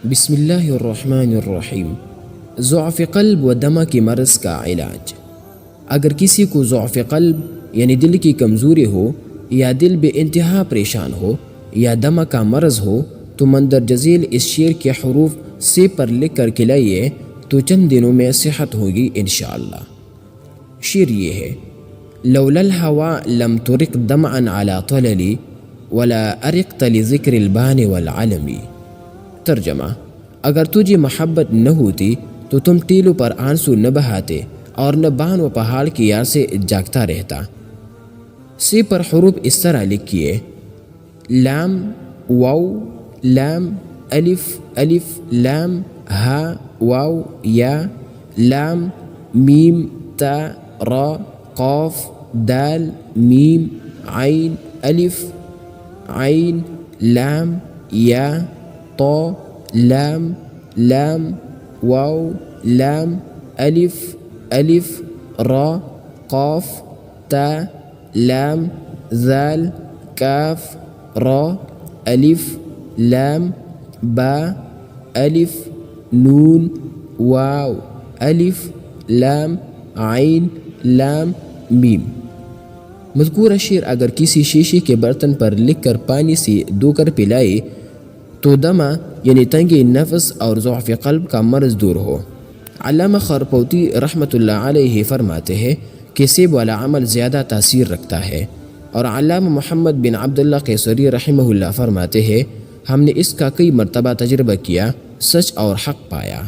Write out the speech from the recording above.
بسم اللہ الرحمن الرحیم۔ ضعف قلب و دمہ کے مرض کا علاج۔ اگر کسی کو ضعف قلب یعنی دل کی کمزوری ہو، یا دل بے انتہا پریشان ہو، یا دمہ کا مرض ہو، تو مندرجہ ذیل اس شعر کے حروف سے پر لکھ کر کھلائیے تو چند دنوں میں صحت ہوگی انشاءاللہ۔ شعر یہ ہے: لولا الهوى لم ترق دمعا على طللي ولا ارقت لذکر البان والعلم۔ ترجمہ: اگر تجھے محبت نہ ہوتی تو تم ٹیلوں پر آنسو نہ بہاتے اور نہ بان و پہاڑ کی یاد سے جاگتا رہتا۔ سے پر حروف اس طرح لکھیے: لام واو لام الف الف لام ہا واو یا لام میم تا را قاف دال میم عین الف عین لام یا طا لام لام واو لام الف الف را قاف تا لام ذال کاف را الف لام با الف نون واو الف لام عین لام میم۔ مذکورہ شعر اگر کسی شیشے کے برتن پر لکھ کر پانی سے دھو کر پلائے تو دمہ یعنی تنگی نفس اور ضعف قلب کا مرض دور ہو۔ علامہ خرپوتی رحمۃ اللہ علیہ فرماتے ہیں کہ سیب والا عمل زیادہ تاثیر رکھتا ہے، اور علامہ محمد بن عبداللہ قیصری رحمہ اللہ فرماتے ہیں ہم نے اس کا کئی مرتبہ تجربہ کیا، سچ اور حق پایا۔